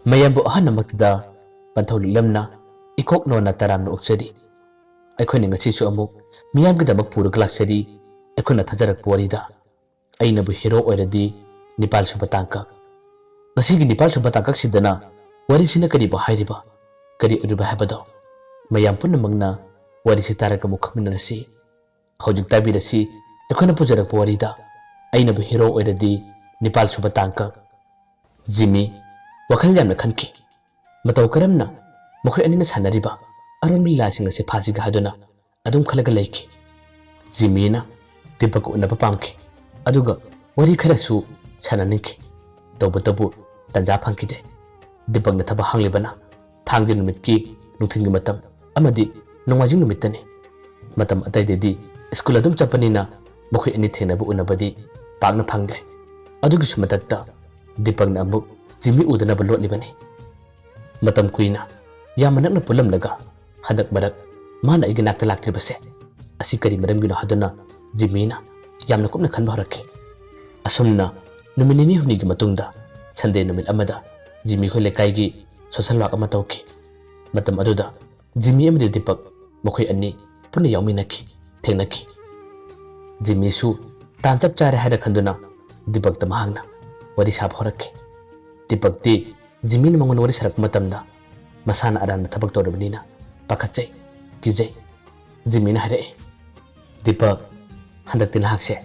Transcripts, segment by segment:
mayambu ahana maktada panthau lilamna ikok nona taramna uksadi akhoni ngasi su amuk miyam gidamak pura glaksadi akhona thajarak porida Einabu hero oiradi nipal suba tangkak ngasi gi nipal suba tangkak sidana wari sina kadi ba hairiba kadi uruba habado mayam punna magna wari sitaraka mukhaminarasi hojik tabirasi akhona pujarak porida Einabu hero oiradi nipal suba tangkak Jimmy wakal yamna khanki matau karamna mokhoi anina sanariba aron mila singa se phasi ga haduna adum khalaga leiki Jimmy na Deepak unaba pamki aduga wari kharasu sananinki tawbatabu tanja phangkide Deepak na thaba hanglibana thangdi numitki nuthingi matam amadi nongwajing numitani matam ataidedi school adum chapanina mokhoi ani thenabu unabadi pagna phangdre adugi sumatakta Deepak na amuk Jimmy udana balot libani matam kuina yamanak na pulam laga hadak marak mana iginak talak tribase asi kari maram gino haduna Jimmy na yamna kupna khanba horakhe asumna numinini huni gi matungda Sunday numit amada Jimmy khole kai gi social work ama tawki matam aduda Jimmy amade Deepak mokhoi ani punna yawminaki thengnaki Jimmy su tan chap chare hada khanduna Deepak tamahangna wari sab horakhe Deepak ti Jimmy na mangon wari sarak matamda masana aran na thabak torabnina pakachai kijai Jimmy na hare Deepak handak tin hakse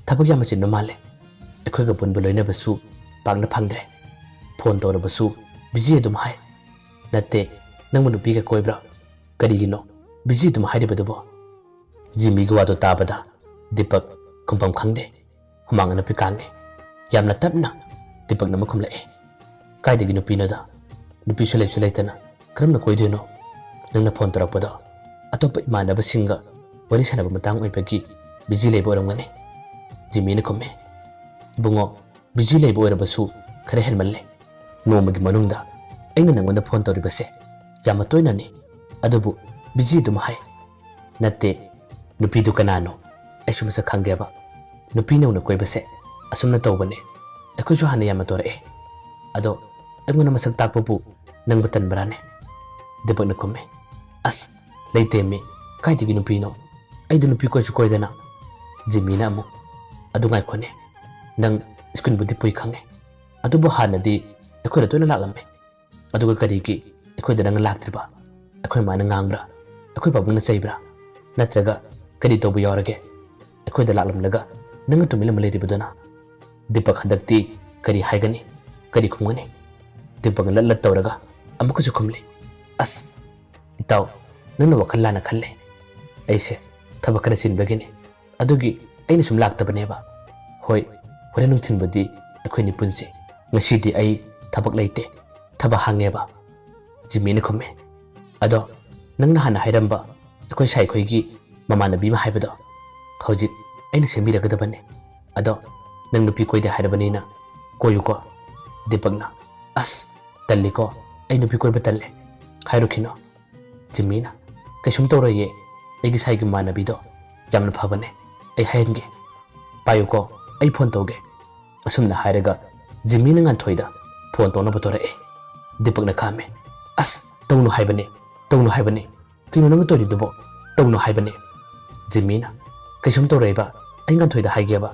thabak yamachin male ekhoi ga pun beloina basu pagna phangdre phone tor basu busy adum hai natte nangmu nupi ga koibra karigino busy dum hai de bo Jimmy ga wado tabada Deepak kumpam khangde humangna pikange yamna tapna Deepak na makhum lae kaidagi nupi noda nupi sulai tana karamna koideno nangna phone torakpada atopa imanaba singa wari sanaba matang oipagi busy leba oramgane Jimmy na komme ibungo busy leba orabasu khare helmalle nomagi manungda aina nangonda phone toribase yama toina ni adubu busy dum hai natte nupi du kanano aisumasa khangeba nupi na koibase asumna tawbane akhoi ju hana yama tore ado aguna masak takpopu nang batan barane Deepak na komme as leite me kaidigi nupi no aidu nupi ko su koidana Jimmy na amu adu ngai khone nang skun budi pui khange adu bo hanadi ekhoi toina laklambe adu ga karigi ekhoi da nang laktriba ekhoi mana ngangbra ekhoi babung na chaibra natraga kadi tobu yorage ekhoi da laklam laga nang tumila maleri budana Deepak handakti kari haigani kari khumgani Deepak lat tawraga amku su khumli as itaw nang wakal lana khalle aise thaba kana sin bagini adugi aina sum laktabaneba hoi hore nung thinbadi ekhoi ni punsi ngasidi ai thabak leite thaba hangeba Jimmy na khumme ado nang na hana hairamba ekhoi sai khoi gi mamanabi ma haibado hojik aina semira gadabane ado nang nupi koide hairabani na koyuko Deepak na as talliko ai nupi koi batalle hairukino Jimmy na kaisum tawraye aigi sai gi manabido yamna phabane ai haenge payuko ai phone tawge asumna hairaga Jimmy na ngan thoida phone tawna batore Deepak na khame as tawnu haibane kino nang tori dubo tawnu haibane Jimmy na kaisum tawraiba ai ngan thoida haigeba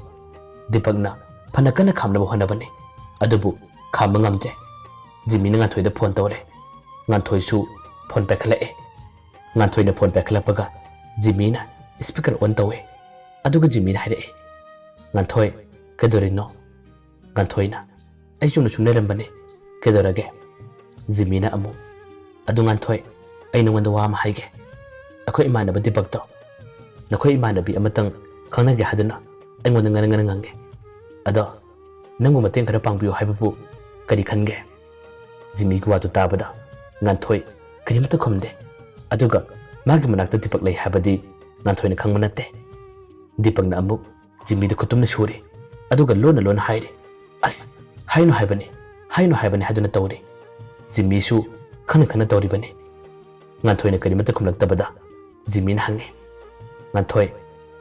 Deepak na phanakana khamna bo hanabane adubu khamba ngamte Jimmy na ngan thoida phone tawre ngan thoi su phone pekhalae ngan thoina phone pekhalapaga Jimmy na speaker on tawe aduga Jimmy na hare ngan thoi kedorino ngan thoina ai chumna chumne rambane kedorage Jimmy na amu adu ngan thoi ai nangwanda wa ma haige akhoi imanaba Deepak to nakhoi imanabi amatang khangnage haduna aingonda ngange ado nangu mateng khara pangbiyo haibabu kari khange Jimmy gwa to tabada ngan thoi karimata khomde aduga magi manakta Deepak lei habadi ngan thoi na khangmanate Deepak na amuk Jimmy de khutum na suri aduga lona haire as haino haibane haduna tawri Jimmy su khana tawri bane ngan thoi na karimata khumlakta bada Jimmy na hange ngan thoi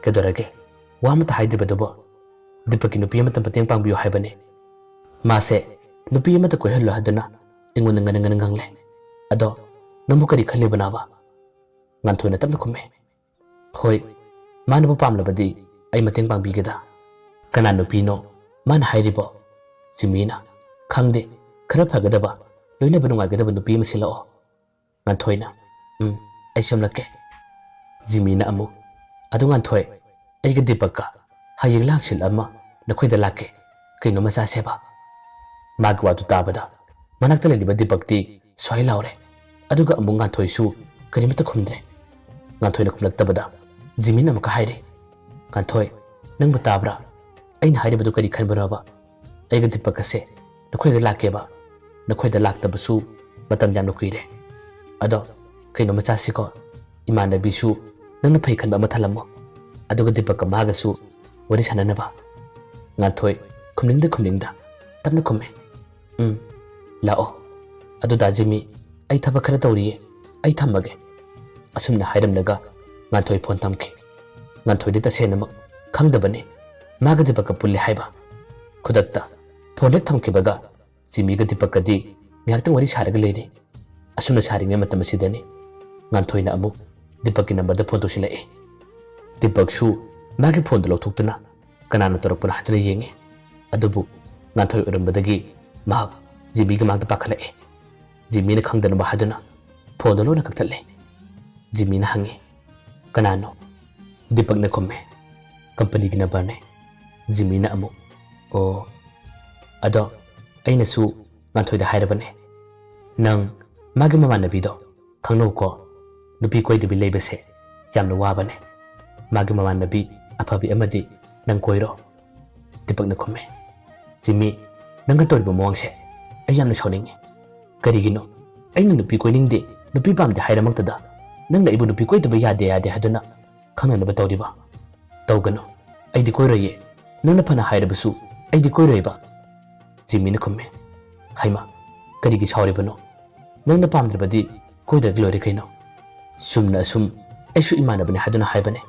kedorage wamata haidibadabo Deepak ki nupi amata pateng pangbiyo haibane mase nupi amata koihallo haduna ingona ngana ngangle ado namu kari khale banaba ngan thoina tamna khumme hoi mana bu pam labadi ai mateng pang bigeda kana no pino mana hairibo jimina khangde khara phagadaba loina banu ngai nu pi masilo ngan thoina ai samlake jimina amu adu ngan thoi ai ga dipaka hayeng langsil ama nakhoi da lake kaino masa seba magwa tu tabada manakta le libadi bakti soi laure aduga amu ngan thoi su karimata khumdre ngan thoi na khumlak tabada jimina amka haire ngan thoi nang batabra aina haire badu kari khan baraba ai ga dipaka se nakhoi da lake ba nakhoi da lakta basu batam jam nukuire ado kaino masa siko imana bisu nang phai khan ba mathalamo aduga dipaka maga su wari sanana ba ngan thoi khumningda tamna khumme lao adu da jimi ai thaba khara tawriye ai thamage asumna hairam laga ngan thoi phone tamke ngan thoi de ta senama khangdabane maga dipaka pulle haiba khudakta phone thamke baga jimi ga dipaka di nyaktang wari saraga leire asumna saringe matam sidani ngan thoi na amu dipaki number da phone to sila dipak su magi phone da lokthukna kanana torakpuna hatuna yenge adubu ngan thoi urambadagi ma jimi ga magda pakhala jimi na khangdana ba haduna phone da lona kaktalle jimi na hange kanano dipak na komme company gi number ne jimi na amu o ado aina su ngan thoi da hairabane nang magi mama nabi do khangno ko nupi koi de bi lebese yamna wabane magi mama nabi apabi amadi nang koiro dipak na khumme jimi nang ga toriba mawangse ai yamna soninge karigino aina nupi koi ningde nupi pamde hairamakta da nang na ibu nupi koi de ba yade haduna khangna na ba toriba tawgano ai di koiroye nang na phana hairabasu ai di koiroiba jimi na khumme haima karigi chawribano nang na pamdribadi koidra glori kaino sumna sum aisu imana bane haduna haibane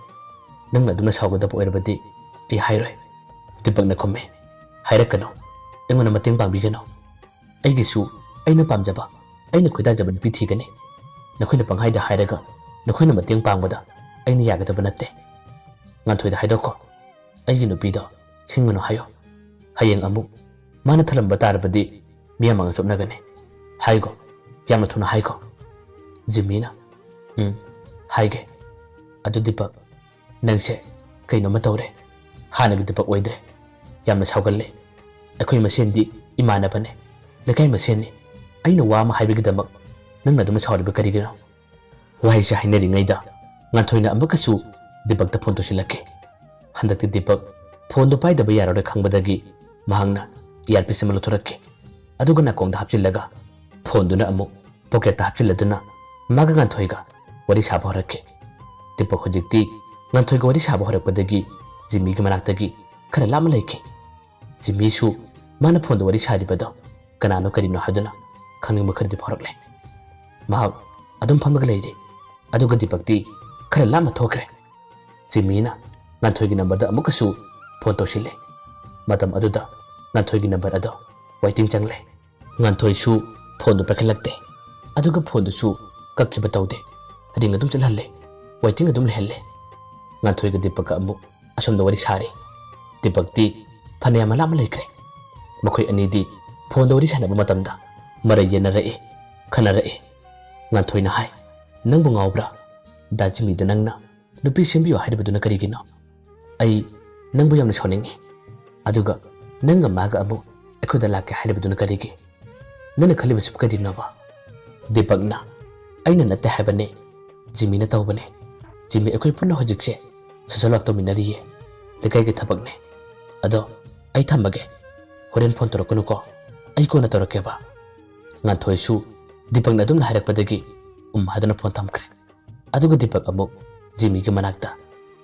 nang na duna sawgada bo erbadi ai hairoi dipak na khumme hairakano engona mateng pangbigano aigisu aina pamjaba aina khoida jaban pithigane nakhoina panghaida hairaga nakhoina mateng pangbada aina yagadaba natte ngan thoida haidoko aigi nupido singmano hayo hayeng amu mana thalamba tarbadi miyamang sopnagane haigo yamna thuna haigo jimina haige adu dipak nangse kaino matawre hanagi dipak oidre yamna sawgalle akhoi masendi imana bane lekai maseni aina wama haibigidamak nangna dum sawriba karigino waisa hainari ngaida ngantoina amakasu dipak ta phone to silake handakti dipak phone do paida ba yarode khangbadagi mahangna earpiece mal thurake aduga na kongda hapchillaga phone duna amu pocket hapchilladuna maga nganthoiga wari saba horake dipak hojikti nganthoiga wari saba horakpadagi jimi gi manaktagi khara lama laike jimi su mana phone do wari saribado kanano karino haduna khangning makhardi phorakle mahak adum phamaga leire aduga dipakti khara lama thokre jimina nganthoigi number da amukasu phone to sile matam aduda nganthoigi number ado waiting changle nganthoi su phone do pakhalakte aduga phone do su kakkiba tawde ring adum chalhalle waiting adum lehelle nganthoi ga dipaka amu asomda wari sari dipakti phane amala malaikre makhoi anidi phone do wari sana matamda marai yena rae khana rae nganthoi na hai nangbu ngawbra dajimi da nangna nupi sembiyo haidabaduna karigino ai nangbu yamna soninge aduga nanga maga amu ekhoda lake haidabaduna karigi nana khaliba sup kadinaba dipakna aina natte haibane jimi na tawbane jimi ekoi punna hojikse sosalak to minariye lekai ge thabakne ado ai thamage horen phone torokunu ko ai ko na torokeba nganthoi su dipakna dum na hairakpadagi hadana phone thamkre aduga dipak amu jimi ge manakta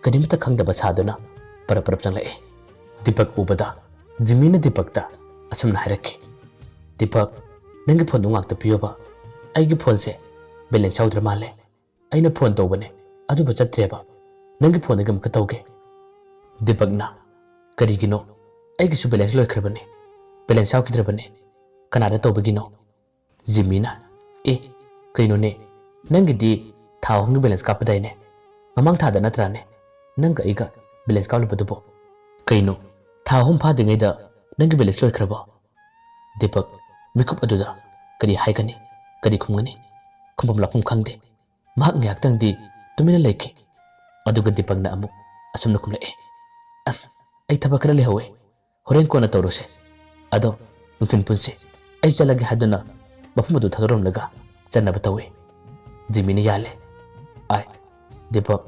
kadimta khangdaba saduna parap changlae dipak ubada jimi na dipakta asumna hairake dipak nangi phone ngakta piyoba aigi phone se balance saudra male aina phone tawbane adu ba chatreba nangi phone gam ka tawge dipakna karigino aigi su balance loikhrebane balance saukidrebane kanada tawbagino Jimmy na kainone nangidi tha hong balance ka padai ne mamang tha da natra ne nang ga iga balance ka lu bo kaino tha hom pha de ngai da nang balance loi khrabo Deepak mikup aduda kari haikani kari khumgani khumpam lapum khangde mahak ngyak tang di tumina leke aduga Deepak na amu asumna kumla as ai thaba kara le hawe horen ko na torose ado nutin punse ai chalagi haduna mafum adu thadorom laga channa batawe Jimmy ni yale ai Deepak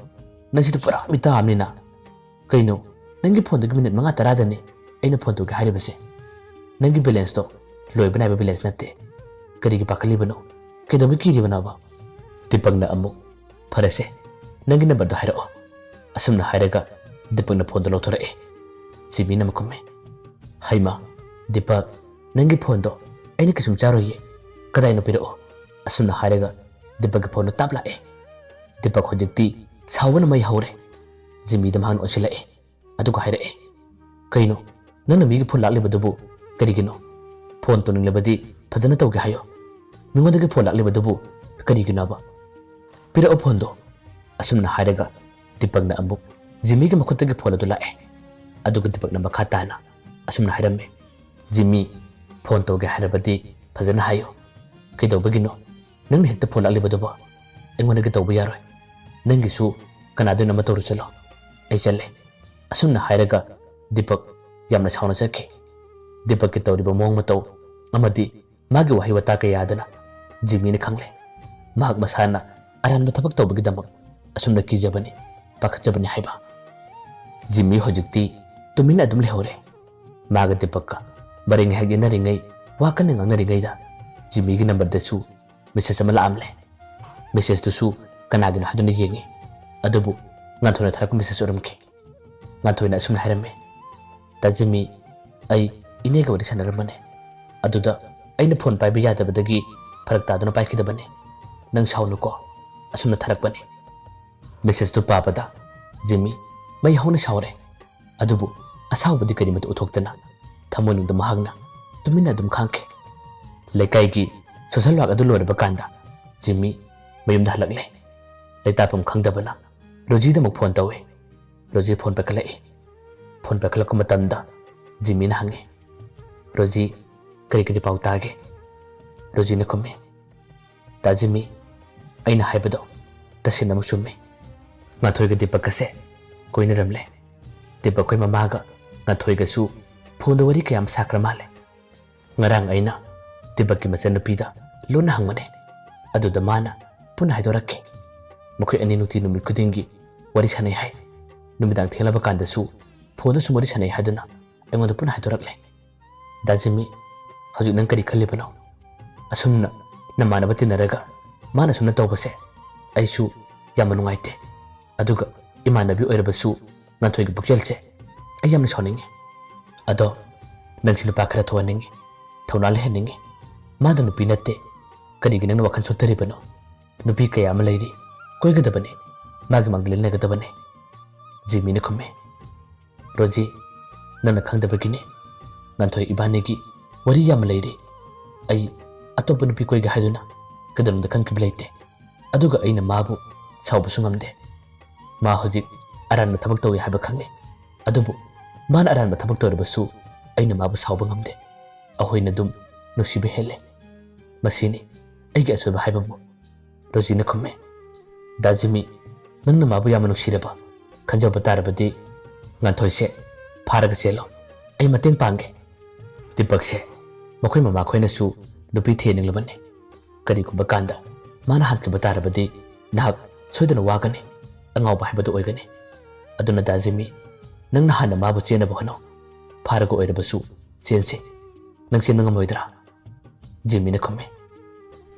nang situ pura mita amnina kaino nangi phone de minute manga tarada ni aina phone to ga haire base nangi balance to loi bana ba balance natte kari gi pakali bano kedo bi kiri bana ba Deepak na amu farase nangi number do hairo asumna hairaga Deepak na phone do lothora Jimmy na makume haima Deepak nangi phone do aina kisum charo ye kadai no piro asumna hairaga Deepak phone tap la Deepak hojikti sawana mai haure Jimmy da man osila aduga haire kaino nana mi gi phone lakle badubu karigino phone to ning lebadi phajana tawge hayo mingoda ge phone lakle badubu karigina ba pira o phone do asumna hairaga Deepak na amuk Jimmy ge makhutta ge phone do la aduga Deepak na makha tana asumna hairamme Jimmy phone to ge hairabadi phajana hayo kaido bagino nang hekta phone lakle badubu engona ge tawba yaroi nangi su kanadu na matoru chalo ai challe asumna hairaga Deepak yamna chauna chakhe Deepak ke tawriba mong matau amadi magi wahi wata ka yadana Jimmy ni khangle mahak masana aran thabak tawbagi damak asumna kijabani pakhatjabani haiba Jimmy hojikti tumina adum lehore maga Deepak ka baring hagi na ringai wakan ngang na ringai da Jimmy gi number da su message amala amle message to su kanagina haduna yengi adubu nganthona tharak message oramki nganthona asumna hairame ta Jimmy ai inega wari sanaramane aduda aina phone pai biya da badagi farak ta duna pai kidabane nang saunu ko asumna tharak bane message to papada Jimmy mai hauna saure adubu asaw badi karimatu uthoktana thamonu da mahagna tumina dum khangke lekai gi social work adu lor bakanda Jimmy mayum da halagle leitapam khangdabana Roji da phone tawe Roji phone pakalai phone pakalak matamda Jimmy na hange Roji kari kari pau tage Roji na kumme ta Jimmy aina haibado tasina muchumme ngathoi ga Deepak se koina ramle Deepak koi mama ga ngathoi ga su phone da wari kayam sakra male ngarang aina Deepak ki masan pida lona hangmane aduda mana puna haidorakke mukoi ani nuti numit kudingi wari sanai hai numidang thelaba kanda su phone su wari sanai haduna engoda puna haidorakle da Jimmy haju nang kari khalli bano asumna namana bati naraga mana sumna tawbase aisu yamanu ngaite aduga imanabi oirabasu nanthoi gi bukjelche ayamna soninge ado nangsina pakara thowaninge thonal heninge mada nupi natte kari gi nang wakhan sottari bano nupi kaya ama lairi koi gadabane magi manglil na gadabane Jimmy ne khumme Roji nana khangdabagine nanthoi ibane gi wari yam lairi ai atop nupi koi ga haduna kadam da kan kiblaite aduga aina mabu saubu sungamde ma hojik aran na thabak tawi haba khange adubu man aran na thabak tawi basu aina mabu saubu ngamde ahoina dum nusibe hele masini ai ga soba haibamu Roji na khumme da Jimmy nangna mabu yamanu siraba khanjaba tarabadi nganthoi se pharaga chelo ai mateng pange Deepak se makhoi mama khoina su nupi thening labane kari kumba kanda mana han ke batarabadi nahak soidana wagane angau ba haibadu oigane aduna da Jimmy nangna hana mabu chena bohano pharaga oirabasu sense nangse nangamoidra Jimmy na khumme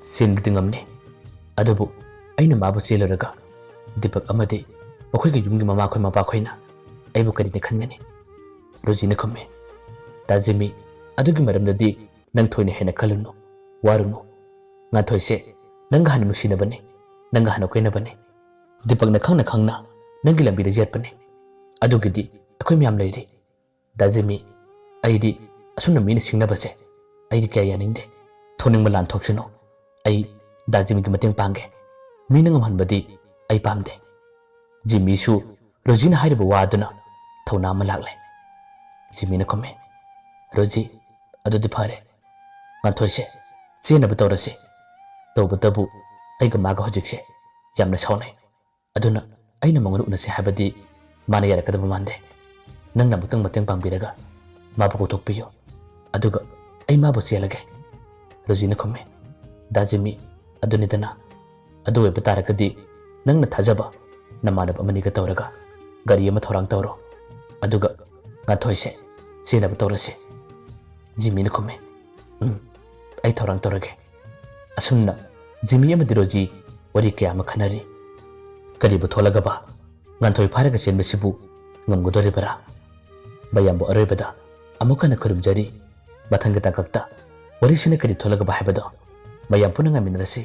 sen gidingamne adubu aina mabu chelaraga Deepak amade makhoi ge yumgi mama khoi mapa khoina aibu kari ne khangane Roji na khumme da Jimmy adugi maramdadi nang thoine hena khalunu waruno nga thoise nanga hanu sina bane nanga hanu koina bane Deepak na khangna nangi lambi da jet bane adugidi akhoi myam leiri da Jimmy aidi asumna mina singna base aidi kya yaningde थोनिंग लान थोक्सनो आई दा Jimmy की मतेंग पांगे Meena nghamhanbadi आई पामदे Jimmy सु रोजीना हाइरबो वादुना थौना मा लागले जिमीना खमे रोजी अदुदि फारे माथोइसे चेनबो तौरसे तौबतबु आइगा मागा हजिकसे यामना सावनाय अदुना अइना मंगन उनसे हाबदी माना यारकदबो मानदे नंगना मुतंग मतेंग पांगबिरगा माबो कोथोकपियो अदुगा अइ माबो सेलगे रोजीना खमे दाजिमी अदुनिदना अदु वे बतारकदी नंगना थाजबा नमानब अमनिगा तौरगा गारी अमा थौरांग तौरो अदुगा गाथोइसे चेनबो तौरसे जिमीना खमे आई थौरांग तौरगे असुमना जिमी अमदि रोजी वरी कया अमा खनरी करीबो थोलगबा गांथोइ फारगा चेनबसिबु ngamgodoribara bayambo aroibada amukana kurumjari mathanga takakta warisina kari tholaga bahibado mayam punanga minarasi